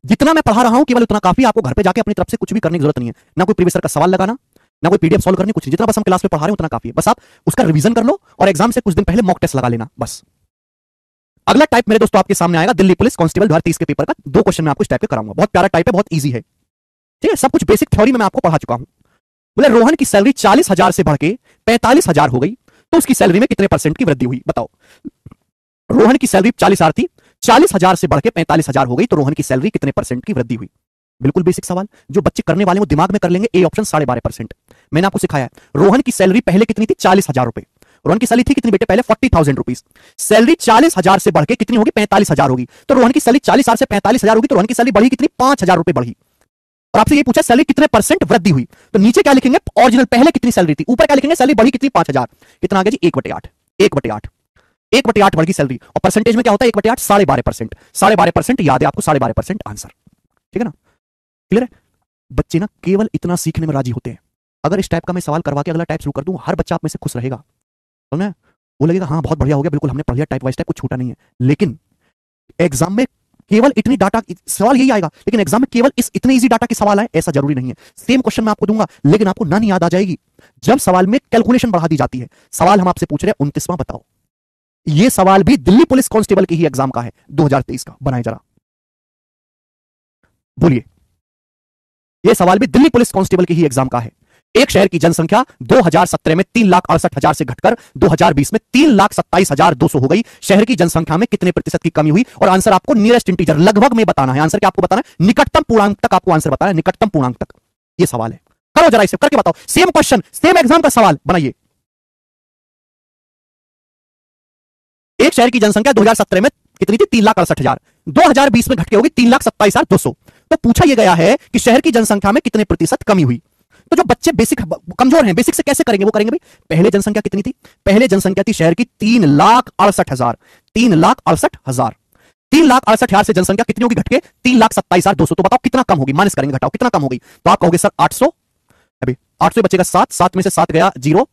जितना मैं पढ़ा रहा हूं केवल उतना काफी, आपको घर पे जाके अपनी तरफ से कुछ भी करने की जरूरत नहीं है, ना कोई प्रीवियस ईयर का सवाल लगाना, ना कोई पीडीएफ सॉल्व करनी, कुछ नहीं, जितना बस हम क्लास में पढ़ा रहे हैं उतना काफी है। बस आप उसका रिवीजन कर लो और एग्जाम से कुछ दिन पहले मॉक टेस्ट लगा लेना, बस। अगला टाइप मेरे दोस्तों आपके सामने आएगा, दिल्ली पुलिस कांस्टेबल 2023 के पेपर का 2 क्वेश्चन मैं आपको इस टाइप के कराऊंगा। बहुत प्यारा टाइप है, बहुत ईजी है। ठीक है, सब कुछ बेसिक थ्योरी में मैं आपको पढ़ा चुका हूं। बोले रोहन की सैलरी 40,000 से बढ़ के 45,000 हो गई, तो उसकी सैलरी में कितने % की वृद्धि हुई। बताओ, रोहन की सैलरी 40,000 थी, 40,000 से बढ़ के 45,000 हो गई, तो रोहन की सैलरी कितने % की वृद्धि हुई। बिल्कुल बेसिक सवाल, जो बच्चे करने वाले वो दिमाग में कर लेंगे। A option 12.5%। मैंने आपको सिखाया है, रोहन की सैलरी पहले कितनी थी, 40,000 रुपए। रोहन की सैलरी थी कितनी बेटे, पहले 40,000 रुपीज। सैलरी 40,000 से बढ़ के कितनी होगी, 45,000 होगी। तो रोहन की सैलरी 40,000 से 45,000 होगी, तो रोहन की सैलरी बढ़ी कितनी, 5,000 रुपए बढ़ी। और आपसे ये पूछा सैलरी कितने परसेंट वृद्धि हुई, तो नीचे क्या लिखेंगे ओरिजिनल पहले कितनी सैलरी थी, ऊपर क्या लिखेंगे सैलरी बढ़ी कितनी 5000, कितना आ गया जी 1/8, 1/8, 1/8 बढ़ गई सैलरी। और परसेंटेज में क्या होता है 1/8 12.5%, 12.5% याद है आपको 12.5% आंसर, ठीक है ना, क्लियर है। बच्चे ना केवल इतना सीखने में राजी होते हैं, अगर इस टाइप का मैं सवाल करवा के अगला टाइप शुरू कर दूं हर बच्चा आप में से खुश रहेगा, समझ में, वो लगेगा हाँ बहुत बढ़िया हो गया, बिल्कुल हमने पढ़ लिया टाइप वाइज टाइप, कुछ छूटा नहीं है। लेकिन एग्जाम में केवल इतनी डाटा सवाल यही आएगा, लेकिन एग्जाम में केवल इस इतने इजी डाटा के सवाल आए ऐसा जरूरी नहीं है। सेम क्वेश्चन मैं आपको दूंगा लेकिन आपको ना नहीं याद आ जाएगी जब सवाल में कैलकुलेशन बढ़ा दी जाती है। सवाल हम आपसे पूछ रहे हैं 29वां बताओ, ये सवाल भी दिल्ली पुलिस कांस्टेबल के ही एग्जाम का है 2023 का, बनाए जरा बोलिए, ये सवाल भी दिल्ली पुलिस कांस्टेबल के ही एग्जाम का है। एक शहर की जनसंख्या 2017 में 3,68,000 से घटकर 2020 में 3,27,200 हो गई। शहर की जनसंख्या में कितने प्रतिशत की कमी हुई? और आंसर आपको नियरेस्ट इंटीजर लगभग में बताना है। आंसर क्या आपको बताना है? निकटतम पूर्णांक तक आपको आंसर बताना है, निकटतम पूर्णांक तक। ये सवाल है, करो जरा इसे करके बताओ। सेम क्वेश्चन सेम एग्जाम का सवाल बनाइए। एक शहर की जनसंख्या 2017 में कितनी थी? 3,68,000, 2020 में घट के होगी 3,27,200। तो पूछा यह गया है कि शहर की जनसंख्या में कितने प्रतिशत कमी हुई। तो जो बच्चे बेसिक कमजोर हैं, बेसिक से कैसे करेंगे वो करेंगे भाई। पहले जनसंख्या कितनी थी? पहले जनसंख्या थी शहर की 3,68,000, 3,68,000, 3,68,000 से जनसंख्या कितनी होगी घट के? 3,27,200। तो बताओ कितना कम होगी, माइनस करेंगे, घटाओ कितना कम होगी। तो आप कहोगे सर 800, अभी 800 बचेगा 7, 7 में से 7 गया 0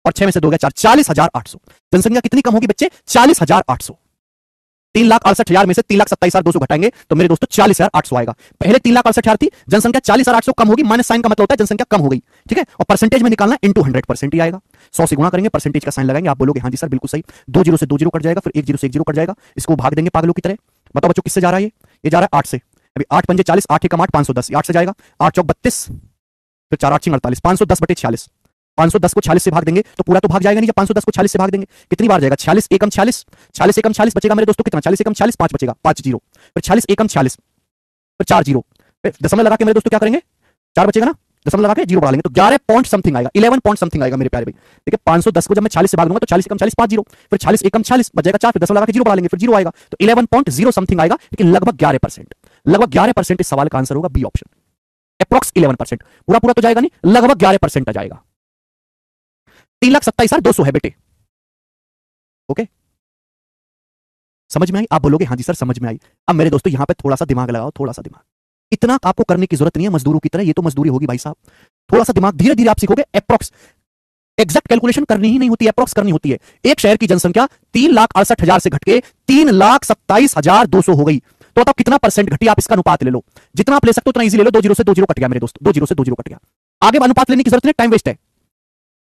और 6 में से 2 गया 4, 40,800। जनसंख्या कितनी कम होगी बच्चे? 40,800। 3,68,000 में से 3,27,200 घटाएंगे तो मेरे दोस्तों 40,800 आएगा। पहले 3,68,000 थी, जनसंख्या 40,800 कम होगी, माइनस साइन का मतलब होता है जनसंख्या कम हो गई, ठीक है। और परसेंटेज में निकालना इनटू 100% ही आएगा। 100 से गुणा करेंगे, परसेंटेज का साइन लगाएंगे, आप बोलोगे हाँ जी सर बिल्कुल सही। 2 0 से 2 0 कट जाएगा, फिर 1 0 से 1 0 कट जाएगा, इसको भाग देंगे पागलों की तरह। बताओ बच्चों किससे जा रहा है ये जा रहा है 8 से। अभी 8 पंजे 40, 8 एकम 8, 510, 8 से जाएगा, 8 चौक 32, फिर 4 8 48, 510/46। 510 को 46 से भाग देंगे तो पूरा तो भाग जाएगा नहीं, जब 510 को 46 से भाग देंगे कितनी बार जाएगा? 46 एकम 40, 40 एकम 40 बचेगा मेरे दोस्तों कितना? 40 एकम 40, 5 बचेगा, 5 0, फिर 40 एकम 40, फिर 4 0, फिर दशमलव लगा के मेरे दोस्तों क्या करेंगे? 4 बचेगा ना, दशमलव लगा के 0 बढ़ा लेंगे तो 11 पॉइंट समथिंग आएगा, 11 पॉइंट समथिंग आएगा मेरे प्यारे भाई। ठीक है, 510 को जब मैं 40 से भाग दूंगा तो 40 एकम 40, 5 0, फिर 40 एकम 40 बचेगा 4, फिर दशमलव लगा के 0 बढ़ा लेंगे, फिर 0 आएगा तो 11.0 समथिंग आएगा, लेकिन लगभग 11%, लगभग 11% इस सवाल का आंसर होगा बी ऑप्शन, अप्रॉक्स 11%। पूरा पूरा तो जाएगा नहीं, लगभग 11% आ जाएगा। 3,27,200 है बेटे, ओके, समझ में आई? आप बोलोगे हाँ जी सर समझ में आई। अब मेरे दोस्तों यहां पे थोड़ा सा दिमाग लगाओ, थोड़ा सा दिमाग। इतना आपको करने की जरूरत नहीं है मजदूरों की तरह, ये तो मजदूरी होगी भाई साहब। थोड़ा सा दिमाग, धीरे धीरे आप सीखोगे। अप्रॉक्स, एग्जैक्ट कैलकुलेशन करनी ही नहीं होती है, अप्रॉक्स करनी होती है। एक शहर की जनसंख्या 3,68,000 से घटके 3,27,200 हो गई, तो बताओ कितना परसेंट घटी? आप इसका अनुपात ले लो, जितना आप ले सकते हो उतना इजी ले लो। 2 0 से 2 0 कट गया मेरे दोस्त, 2 0 से 2 0 कट गया। आगे अनुपात लेने की जरूरत नहीं, टाइम वेस्ट है।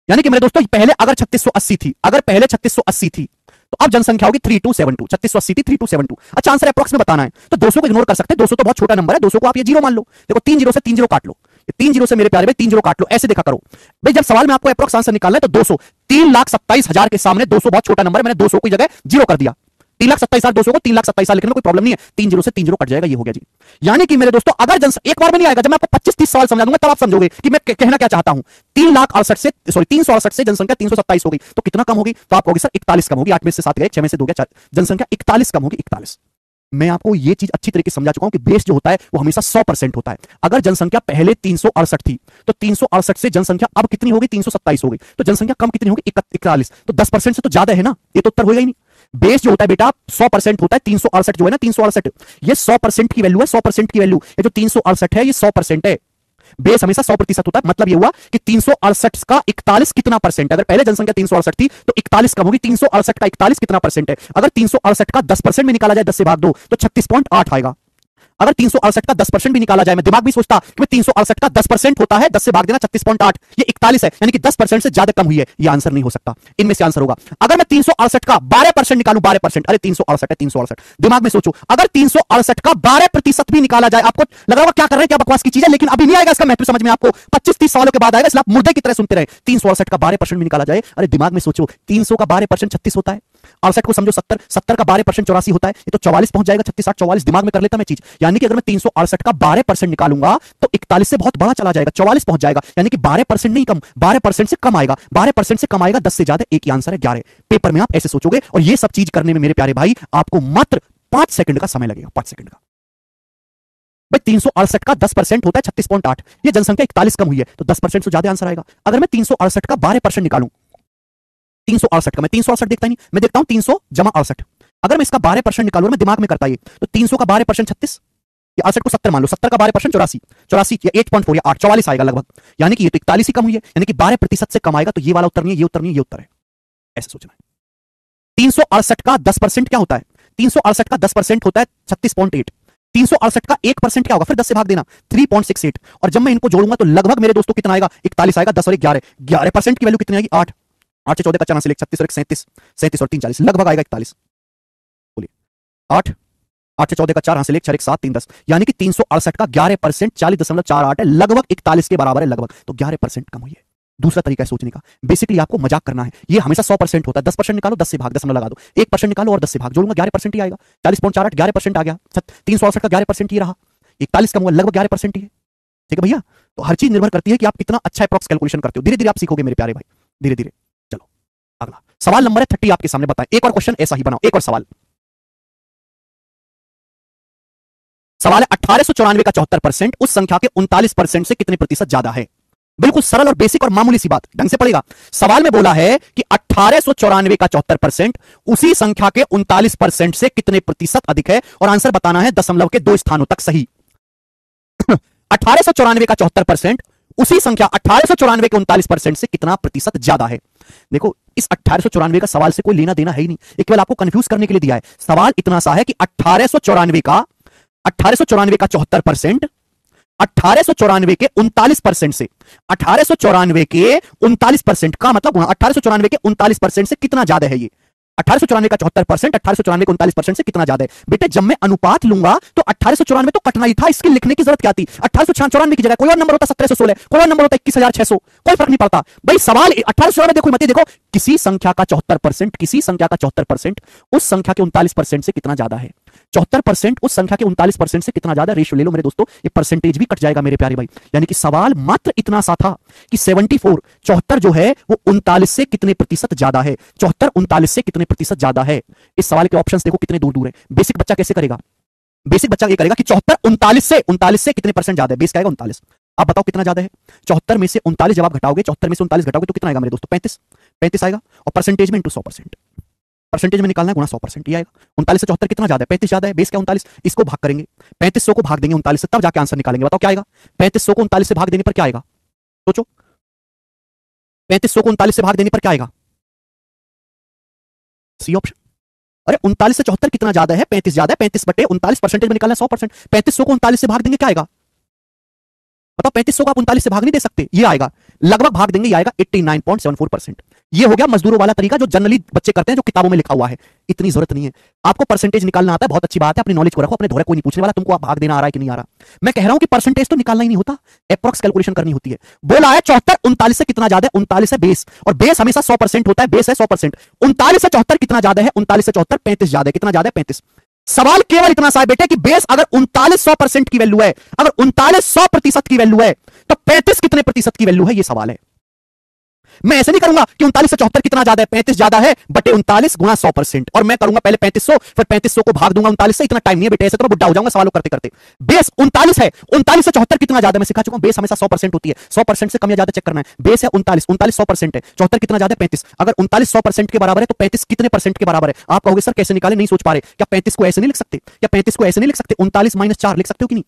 यानी कि मेरे दोस्तों पहले अगर 3680 थी, अगर पहले 3680 थी तो अब जनसंख्या होगी 3272, 3680 थी 3272। अच्छा आंसर अप्रॉक्स में बताना है तो 200 को इग्नोर कर सकते हैं, 200 तो बहुत छोटा नंबर है, 200 को आप ये 0 मान लो। देखो 3 0 से 3 0 काट लो, 3 0 से मेरे प्यारे भाई 3 0 काट लो, ऐसे देखा करो भाई। जब सवाल में आपको अप्रॉक्स आंसर निकालना है तो 200, 3,27,000 के सामने 200 बहुत छोटा नंबर है, मैंने 200 की जगह 0 कर दिया। 3,27,200 को 3,27,000 लिखने में कोई प्रॉब्लम नहीं है, 3 0 से 3 0 कट जाएगा, ये हो गया जी। यानी कि मेरे दोस्तों अगर एक बार में नहीं आएगा, जब मैं आपको 25-30 सवाल समझा दूंगा तब आप समझोगे कि मैं कहना क्या चाहता हूं। 368 से जनसंख्या 327 हो गई तो कितना कम होगी? तो आप कहोगे सर 41 कम होगी, 8 में से 7 गए, 6 में से 2 गया 4, जनसंख्या 41 कम होगी, 41। मैं आपको ये चीज अच्छी तरीके से समझा चुका हूं कि बेस जो होता है वो हमेशा 100% होता है। अगर जनसंख्या पहले 368 थी तो 368 से जनसंख्या अब कितनी होगी? 327 हो गई, तो जनसंख्या कम कितनी होगी? 41। तो 10% से तो ज्यादा है ना, ये तो उत्तर होगा ही नहीं। बेस जो होता है बेटा 100% होता है। 368 जो है ना, 368 ये 100% की वैल्यू है, 100% की वैल्यू। ये जो 368 है ये 100% है। बेस हमेशा 100% होता है। मतलब ये हुआ कि 368 का 41 कितना परसेंट है? अगर पहले जनसंख्या 368 थी तो 41 कम होगी, 368 का 41 कितना परसेंट है? अगर 368 का 10% में निकाला जाए, 10 से भाग दो तो 36.8 आएगा। अगर 368 का 10% भी निकाला जाए, मैं दिमाग भी सोचता कि 368 का 10% होता है, 10 से भाग देना 36.8, ये 41 है, यानी कि 10% से ज्यादा कम हुई है, ये आंसर नहीं हो सकता। इनमें से आंसर होगा अगर मैं 368 का 12% निकालूं, 12%, अरे 368 है, 368, दिमाग में सोचो, अगर 368 का 12% भी निकाला जाए, आपको लग रहा होगा क्या कर रहे हैं, क्या बकवास की चीज है, लेकिन अभी नहीं आएगा इसका महत्व समझ में, आपको 25-30 सालों के बाद आएगा, इसलिए आप मुद्दे की तरह सुनते रहे। 368 का 12% भी निकाला जाए, अरे दिमाग में सोचो, 300 का 12% 36 होता है, 68 को समझो 70, 70 का 12% 84 होता है, ये तो 44 पहुंच जाएगा, 36 8 44, दिमाग में कर लेता मैं चीज। यानी कि अगर मैं 368 का 12% निकालूंगा तो 41 से बहुत बड़ा चला जाएगा, 44 पहुंच जाएगा, यानी कि 12% नहीं कम, 12% से कम आएगा, 12% से कम आएगा, 10 से ज्यादा, एक ही आंसर है 11। पेपर में आप ऐसे सोचोगे और ये सब चीज करने में मेरे प्यारे भाई आपको मात्र 5 सेकंड का समय लगेगा, 5 सेकंड का। भाई 368 का 10% होता है 36.8, ये जनसंख्या 41 कम हुई है तो 10% से ज्यादा आंसर आएगा। अगर मैं 368 का 12% निकालूं, 368 का, मैं 368 देखता ही नहीं, मैं देखता हूं 300 जमा 68, अगर मैं इसका 12% निकालूं, मैं दिमाग में करता ये, तो 300 का 12% 36, ये 68 को 70 मान लो, 70 का 12% 84, 84 या 8.4 या 8, 44 आएगा लगभग, यानी कि ये तो 41 ही कम हुई है, यानी कि 12% से कम आएगा, तो ये वाला उत्तर नहीं है, ये उत्तर नहीं है, ये उत्तर है। ऐसे सोचना है। 368 का 10% क्या होता है? 368 का 10% होता है 36.8, 368 का 1% क्या होगा? फिर 10 से भाग देना, 3.68, और जब मैं इनको जोड़ूंगा तो लगभग मेरे दोस्तों कितना आएगा? 41 आएगा, 10 और 11, 11% की वैल्यू कितनी आएगी? 8, 8 से 14 का 4 से 36 और 1 37, 37 और 3 40, लगभग आएगा 41। बोलिए 8, 8 से 14 का 4 से 1 4 1 7 3 10, यानी कि 368 का 11% 40.48 है, लगभग 41 के बराबर है, लगभग, तो 11% कम हुई है। दूसरा तरीका है सोचने का, बेसिकली आपको मजाक करना है, ये हमेशा 100% होता है, 10% निकालो, 10 से भाग, दशमलव लगा दो, 1% निकालो और 10 से भाग, जोड़ूंगा 11% ही आएगा, 40.48, 11% आ गया, 368 का 11% ही रहा, 41 कम हुआ, लगभग 11% ही है। ठीक है भैया, तो हर चीज निर्भर करती है कि आप कितना अच्छा अप्रॉक्स कैलकुलेशन करते हो, धीरे धीरे आप सीखोगे मेरे प्यारे भाई, धीरे धीरे। चलो अगला सवाल नंबर है 30 आपके सामने, बताएं, एक और क्वेश्चन ऐसा ही बनाओ, एक और सवाल। सवाल है 1894 का 74% उस संख्या के 39% से कितने प्रतिशत ज्यादा है? बिल्कुल सरल और बेसिक और मामूली सी बात, ढंग से पड़ेगा। सवाल में बोला है कि 1894 का 74% उसी संख्या के 39% से कितने प्रतिशत अधिक है, और आंसर बताना है दशमलव के 2 स्थानों तक सही। 1894 का 74% उसी संख्या 1894 के 39% से कितना प्रतिशत ज्यादा है? देखो इस 1894 का सवाल से कोई लेना देना है ही नहीं, ये केवल आपको कंफ्यूज करने के लिए दिया है। सवाल इतना सा है कि 1894 का 74% 1894 के 39% से, 1894 के 39% का मतलब 1894 के 39% से कितना ज्यादा है? ये 1894 का 74% 1894 के 39% से कितना ज्यादा है? बेटे जब मैं अनुपात लूंगा तो 1894 तो कटना ही था, इसके लिखने की जरूरत क्या थी? 1894 की जगह कोई और नंबर होता 1716, कोई और नंबर होता 21600, कोई फर्क नहीं पड़ता भाई। सवाल 1894 देखो मत देखो, किसी संख्या का 74%, किसी संख्या का 74% उस संख्या के 39% से कितना ज्यादा है? 74% उस संख्या के 39% से कितना ज्यादा? रेशियो ले लो मेरे दोस्तों, ये परसेंटेज भी कट जाएगा मेरे प्यारे भाई। यानी कि सवाल मात्र इतना सा था कि 74 74 जो है वो 39 से कितने प्रतिशत ज्यादा है, 74 39 से कितने प्रतिशत ज्यादा है। इस सवाल के ऑप्शंस देखो कितने दूर दूर है। बेसिक बच्चा कैसे करेगा? बेसिक बच्चा ये करेगा कि 74 39 से कितने परसेंट ज्यादा है, बेस क्या आएगा 39। आप बताओ कितना ज्यादा है? 74 में से 39 जब आप घटाओगे, 74 में से 39 घटाओगे तो कितना आएगा मेरे दोस्तों? 35, 35 आएगा, और परसेंटेज में इंटू 100%, परसेंटेज में निकालना है गुणा 100%, ये आएगा। 39 से 74 कितना ज्यादा है? 35 ज्यादा है, बेस क्या 39, इसको भाग करेंगे, 3500 को भाग देंगे 39 से, तब जाके आंसर निकालेंगे। बताओ क्या आएगा? 3500 को 39 से भाग देने पर क्या आएगा? सोचो, 3500 को 39 से भाग देने पर क्या आएगा? C option. अरे 39 से 74 कितना ज्यादा है? 35 ज्यादा है, 35 बटे 39, परसेंटेज में निकालना 100%, 3500 को 39 से भाग देंगे क्या आएगा? बताओ 3500 को आप 39 से भाग नहीं दे सकते, ये आएगा, लगभग भाग देंगे, ये आएगा 89.74%। ये हो गया मजदूरों वाला तरीका जो जनरली बच्चे करते हैं, जो किताबों में लिखा हुआ है। इतनी जरूरत नहीं है, आपको परसेंटेज निकालना आता है, बहुत अच्छी बात है, अपनी नॉलेज को रखो, अपने धोरे कोई नहीं पूछने वाला तुमको आप भाग देना आ रहा है कि नहीं आ रहा। मैं कह रहा हूं कि परसेंटेज तो निकालना ही नहीं होता, एप्रोक्स कैलकुलेशन करनी होती है। बोला है 74 39 से कितना ज्यादा है? 39 है बेस, और बेस हमेशा 100% होता है, बेस है 100%। 39 से 74 कितना ज्यादा है? 39 से 74 35 ज्यादा है, कितना ज्यादा है? 35। सवाल केवल इतना सा है बेटे कि बेस अगर 39 100% की वैल्यू है, अगर 39 100% की वैल्यू है, तो 35 कितने प्रतिशत की वैल्यू है, ये सवाल है। मैं ऐसे नहीं करूंगा कि 39 से 74 कितना ज्यादा है, 35 ज्यादा है बटे 39 गुणा 100%, और मैं करूंगा पहले 3500 फिर 3500 को भाग दूंगा 39 से, इतना टाइम नहीं है बेटे, ऐसे तो मैं बुढ़ा हो जाऊंगा सवालों करते करते। बेस 39 है, 39 से 74 कितना ज्यादा, मैं सिखा चुका हूं, बेस हमेशा 100% होती है, 100% से कम या ज्यादा चेक करना है। बेस है 39, 39 100% है, 74 कितना ज्यादा है? 35। अगर 39 100% के बराबर है तो 35 कितने परसेंट के बराबर है? आप कहोगे सर कैसे निकाले, नहीं सोच पा रहे, क्या 35 को ऐसे नहीं लिख सकते? क्या 35 को ऐसे नहीं लिख सकते? 39 - 4 लिख सकते हो कि नहीं?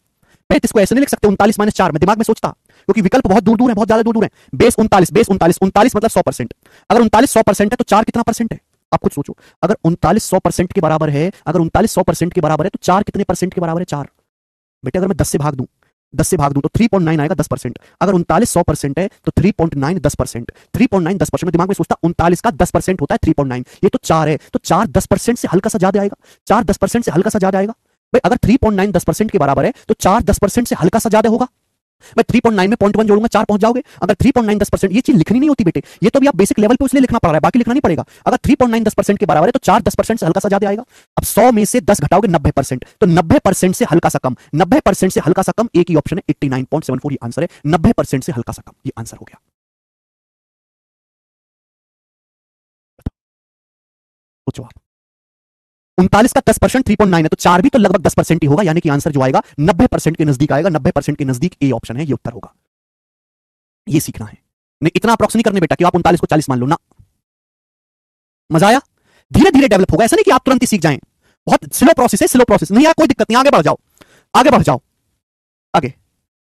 35 को ऐसे नहीं लिख सकते 39 - 4, मैं दिमाग में सोचता, क्योंकि विकल्प बहुत दूर दूर है, बहुत ज्यादा दूर दूर है। बेस 39, बेस 39, 39 मतलब 100%। अगर 39 100% है तो 4 कितना परसेंट है? आप खुद सोचो, अगर 39 100% के बराबर है, अगर 39 100% के बराबर है तो 4 कितने परसेंट के बराबर है? 4। बेटे अगर मैं 10 से भाग दूं, 10 से भाग दूं तो 3.9 आएगा, 10%। अगर 39 100% है तो 3.9 10%, 3.9 10%। मैं दिमाग में सोचता 39 का 10% होता है 3.9, ये तो 4 है, तो 4 10% से हल्का सा ज्यादा आएगा, 4 10% से हल्का सा ज्यादा आएगा। भाई अगर 3.9 10% के बराबर है तो 4 10% से हल्का सा ज्यादा होगा। मैं 3.9 में 0.1 जोड़ूंगा, 4 पहुंच जाओगे। अगर 3.9 10%, ये चीज लिखनी नहीं होती बेटे, ये तो भी आप बेसिक लेवल पे इसलिए लिखना पड़ रहा है, बाकी लिखना नहीं पड़ेगा। अगर 3.9 10% के बराबर है तो 4 10% से हल्का सा ज्यादा आएगा। अब 100 में से 10 घटाओगे 90%, तो 90% से हल्का सा कम, 90% से हल्का सा कम, एक ही ऑप्शन है 89.74, ये आंसर है। 90% से हल्का सा कम, ये आंसर हो गया। सोचो आप, 39 का 10%, 3.9 है, तो 4 भी तो लगभग 10% ही होगा, यानी कि आंसर जो आएगा 90% के नजदीक आएगा। 90% के नजदीक ए ऑप्शन है, ये उत्तर होगा। ये सीखना है, नहीं इतना अप्रॉक्स नहीं करने बेटा कि आप 39 को 40 मान लो ना। मजा आया? धीरे धीरे डेवलप होगा, ऐसा नहीं कि आप तुरंत ही सीख जाएं। बहुत स्लो प्रोसेस है, स्लो प्रोसेस नहीं, कोई दिक्कत नहीं, आगे बढ़ जाओ, आगे बढ़ जाओ, आगे।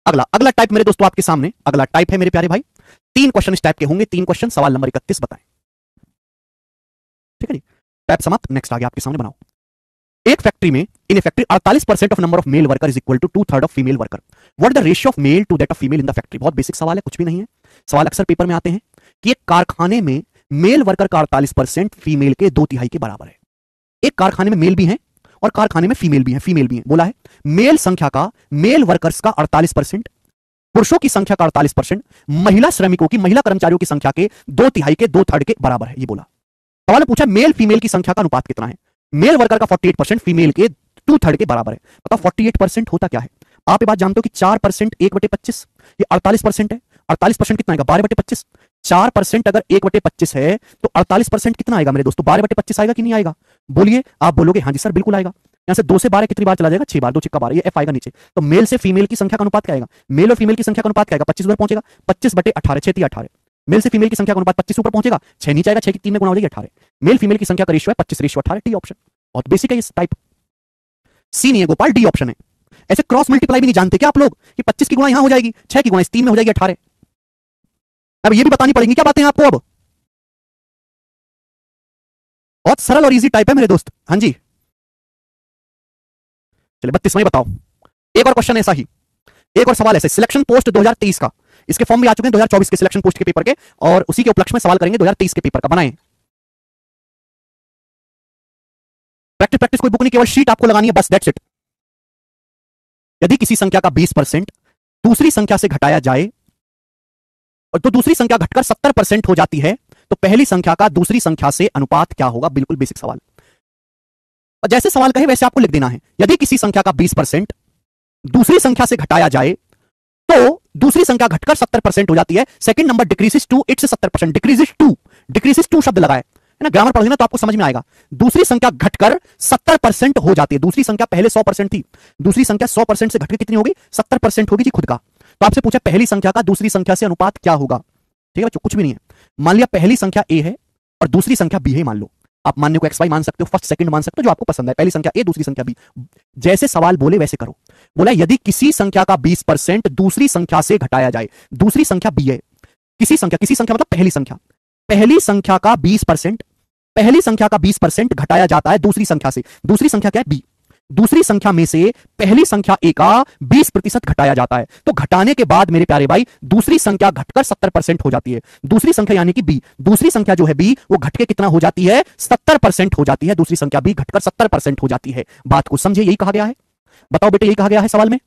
अगला टाइप मेरे दोस्तों आपके सामने, अगला टाइप है मेरे प्यारे भाई, 3 क्वेश्चन इस टाइप के होंगे, 3 क्वेश्चन, सवाल नंबर 31 बताएं। ठीक है जी, टाइप समाप्त। नेक्स्ट आगे आपके सामने बनाओ। एक फैक्ट्री में, in a factory 48% of number of male worker is equal to 2/3 of female worker. What the ratio of male to that of female in the factory. बहुत बेसिक सवाल है, कुछ भी नहीं है। सवाल अक्सर पेपर में आते हैं कि एक कारखाने में मेल वर्कर का 48% फीमेल के 2/3 के बराबर है। एक कारखाने में मेल भी है और कारखाने में फीमेल भी है, बोला है मेल संख्या का, मेल वर्कर्स का 48%, पुरुषों की संख्या का 48%, महिला श्रमिकों की, महिला कर्मचारियों की संख्या के 2/3 के 2/3 के बराबर है, ये बोला। सवाल में पूछा मेल फीमेल की संख्या का अनुपात कितना है। मेल वर्कर का 48%, फीमेल के 2/3 के बराबर है। बताओ 48% होता क्या है। आप ये बात जानते हो कि 4% 1/25, ये 48% है। 48% कितना आएगा, 12/25। 4% अगर 1/25 है तो 48% कितना आएगा मेरे दोस्तों, 12/25 आएगा कि नहीं आएगा। बोलिए, आप बोलोगे हाँ जी सर बिल्कुल आएगा। यहां से 2 से 12 कितनी बार चला जाएगा, 6 बार, 2 6 12, ये एफ आएगा नीचे। तो मेल से फीमेल की संख्या का अनुपात क्या आएगा, मेल और फीमेल की संख्या का अनुपात क्या आएगा, 25 ऊपर पहुंचेगा, 25/18, 6 18। मेल से फीमेल की संख्या का अनुपात 25 ऊपर पहुंचेगा, 6 नीचे आएगा, 6 की 3 में गुणा हो जाएगी 18। मेल फीमेल की संख्या का रेशियो है 25/18, टी ऑप्शन। बहुत बेसिक है ये टाइप। सी नहीं है गोपाल, डी ऑप्शन है। ऐसे क्रॉस मल्टीप्लाई भी नहीं जानते क्या आप लोग कि 25 की गुणा यहां हो जाएगी, 6 की गुणा इस 3 में हो जाएगी 18। अब ये भी बतानी पड़ेगी क्या बातें आपको। अब बहुत सरल और इजी टाइप है मेरे दोस्त। हाँ जी चलिए 32वां बताओ। एक और क्वेश्चन ऐसा ही, एक और सवाल ऐसे, सिलेक्शन पोस्ट 2023 का, इसके फॉर्म भी आ चुके हैं 2024 के सिलेक्शन पोस्ट के पेपर के, और उसी के उपलक्ष्य में सवाल करेंगे 2023 के पेपर का। बनाएं प्रैक्टिस, कोई बुक नहीं, केवल शीट आपको लगानी है बस, दैट्स इट। यदि किसी संख्या का 20% दूसरी संख्या से घटाया जाए और तो दूसरी संख्या घटकर 70% हो जाती है, तो पहली संख्या का दूसरी संख्या से अनुपात क्या होगा। बिल्कुल बेसिक सवाल, और जैसे सवाल कहे वैसे आपको लिख देना है। यदि किसी संख्या का 20% दूसरी संख्या से घटाया जाए तो दूसरी संख्या घटकर 70% हो जाती है। Second number decreases to its 70%, decreases to शब्द लगाए है ना, ग्रामर पढ़ लेना तो आपको समझ में आएगा। दूसरी संख्या घटकर 70% हो जाती है। दूसरी संख्या पहले 100% थी, दूसरी संख्या 100% से घटकर कितनी होगी, 70% होगी जी खुद का। तो आपसे पूछा पहली संख्या का दूसरी संख्या से अनुपात क्या होगा। ठीक है बच्चों, कुछ भी नहीं है। मान लिया पहली संख्या ए है और दूसरी संख्या बी है, मान लो। आप मानने को XY मान सकते हो, फर्स्ट सेकंड मान सकते हो, जो आपको पसंद है। पहली संख्या ए, दूसरी संख्या बी, जैसे सवाल बोले वैसे करो। बोला यदि किसी संख्या का 20% दूसरी संख्या से घटाया जाए, दूसरी संख्या बी है, किसी संख्या मतलब पहली संख्या, पहली संख्या का 20%, पहली संख्या का 20% घटाया जाता है दूसरी संख्या से। दूसरी संख्या क्या है, बी। दूसरी संख्या में से पहली संख्या ए का 20% घटाया जाता है, तो घटाने के बाद मेरे प्यारे भाई दूसरी संख्या घटकर 70% हो जाती है। दूसरी संख्या यानी कि बी, दूसरी संख्या जो है बी, वो घटके कितना हो जाती है, 70% हो जाती है। दूसरी संख्या बी घटकर 70% हो जाती है। बात को समझे, यही कहा गया है। बताओ बेटे, यही कहा गया है सवाल में,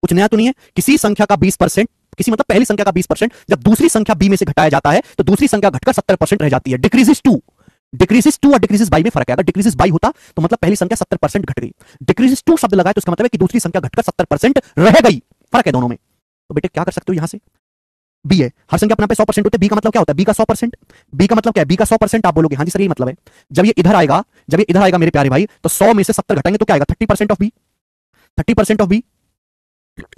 कुछ नया तो नहीं है। किसी संख्या का 20%, किसी मतलब पहली संख्या का 20% जब दूसरी संख्या बी में से घटाया जाता है तो दूसरी संख्या घटकर 70% रह जाती है। डिक्रीजेस टू और डिक्रीजेस बाई में फर्क है। अगर डिक्रीजेस बाई होता तो मतलब पहली संख्या 70% घट गई। डिक्रीजेस टू शब्द लगाए तो इसका मतलब है कि दूसरी संख्या घटकर 70% रह गई। फर्क है दोनों में। तो बेटे क्या कर सकते हो, यहां से बी है, हर संख्या अपने पे 100% होते हैं। बी का मतलब क्या होता है, बी का 100%, बी का मतलब क्या है, बी का 100%। आप बोलोगे हाँ जी सर यही मतलब है। जब ये इधर आएगा, मेरे प्यारे भाई, तो 100 में से 70 घटाएंगे तो क्या आएगा, 30% ऑफ बी, 30% ऑफ बी।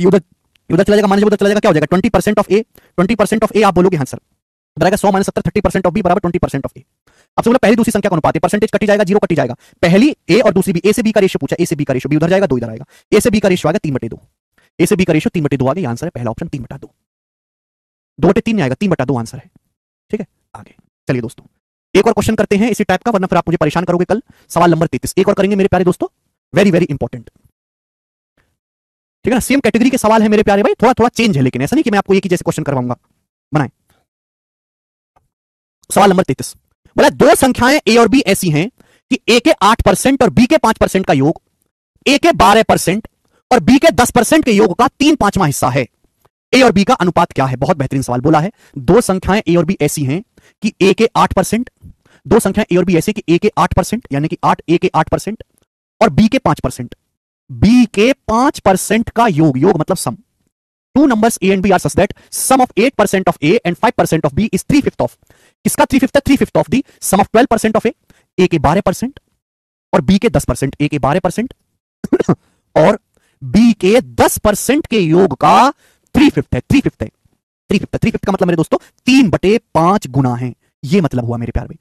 उधर चला जाएगा, मान लीजिए उधर चला जाएगा, क्या हो जाएगा 20% ऑफ ए, 20% ऑफ ए। आप बोलोगे हाँ सर, बराबर 100 - 70, 30% ऑफ बी बराबर 20% ऑफ ए। अब बोला पहली दूसरी संख्या का अनुपात है, परसेंटेज कटी जाएगा, जीरो कटी जाएगा। पहली ए और दूसरी बी, ए से बी का रेशियो पूछा, ए से बी का रेशियो, बी उधर जाएगा, 2 इधर आएगा। ए से बी का रेशियो आएगा 3/2, ए से बी का रेशियो 3/2 आ गया। आंसर है पहला ऑप्शन 3/2, 2/3 नहीं आएगा, 3/2 आंसर है। ठीक है आगे चलिए दोस्तों, एक और क्वेश्चन करते हैं इसी टाइप का, वरना फिर आप मुझे परेशान करोगे कल। सवाल नंबर 33 एक और करेंगे मेरे प्यारे दोस्तों, वेरी वेरी इंपॉर्टेंट। ठीक है ना, सेम कैटेगरी के सवाल है मेरे प्यारे भाई, थोड़ा थोड़ा चेंज है, लेकिन ऐसा नहीं कि मैं आपको एक ही जैसे क्वेश्चन करवाऊंगा। बनाए सवाल नंबर 33। बोला दो संख्याएं ए और बी ऐसी हैं कि ए के 8% और बी के 5% का योग ए के 12% और बी के 10% के योग का 3/5वां हिस्सा है। ए और बी का अनुपात क्या है। बहुत बेहतरीन सवाल बोला है। दो संख्याएं ए और बी ऐसी हैं कि ए के 8%, दो संख्याएं ए और बी ऐसी कि ए के 8% यानी कि 8 ए के 8% और बी के 5%, बी के 5% का योग, योग मतलब सम। Two numbers A and B are such that sum of 8% of A and 5% of B is 3/5 of, किसका 3/5 है, 3/5 of the sum of 12% of A, A के 12%, और बी के 10%, ए के 12% और बी के 10% के योग का 3/5 है। 3/5 का मतलब मेरे दोस्तों 3/5 गुना है। ये मतलब हुआ मेरे प्यार में।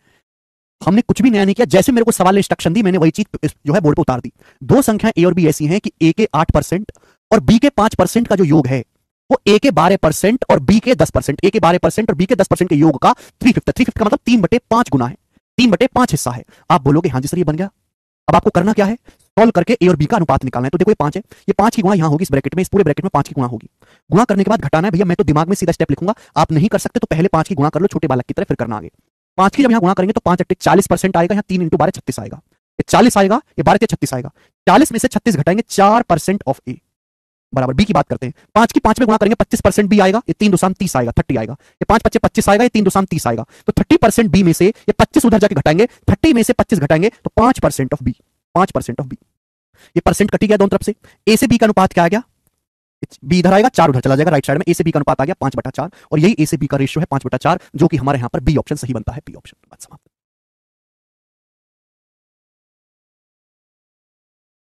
हमने कुछ भी नया नहीं किया, जैसे मेरे को सवाल ने इंस्ट्रक्शन दी मैंने वही चीज जो है बोर्ड पे उतार दी। दो संख्याएं ए और बी ऐसी हैं कि ए के 8% और बी के 5% का जो योग है वो ए के 12% और बी के 10%, ए के 12% और बी के 10% के योग का 3/5 का मतलब 3/5 गुना है, 3/5 हिस्सा है। आप बोलोगे हाँ जी सर ये बन गया। अब आपको करना क्या है, सॉल्व करके ए और बी का अनुपात निकालना है। तो देखो ये 5 है, ये 5 की गुणा यहां होगी इस ब्रैकेट में, इस पूरे ब्रैकेट में 5 की गुणा होगी। गुणा करने के बाद घटाना है भैया, मैं तो दिमाग में सीधा स्टेप लिखूंगा, आप नहीं कर सकते तो पहले 5 की गुणा कर लो छोटे बालक की तरह, फिर करना आगे। 5 की जब यहां गुणा करेंगे तो 5 8 40% आएगा, यहां 3 × 12 36 आएगा, ये 40 आएगा, ये 12 36 आएगा। 40 में से 36 घटाएंगे 4% ऑफ ए बराबर बी की बात करते हैं। 5 की 5 में गुणा करेंगे 25% बी आएगा, ये 3 2 30 आएगा, 30 आएगा, ये 5 5 25 आएगा, ये 3 2 30 आएगा। तो 30% बी में से ये 25 उधर जाके घटाएंगे, 30 में से 25 घटाएंगे तो 5% ऑफ बी, 5% ऑफ बी। ये परसेंट कटी गया दोनों तरफ से। ए से बी का अनुपात क्या आ गया, बी इधर आएगा, 4 उधर चला जाएगा राइट साइड में। ए से बी का अनुपात आ गया 5/4 और यही ए से बी का रेशियो है 5/4, जो कि हमारे यहां पर बी ऑप्शन सही बनता है, बी ऑप्शन। बात समाप्त।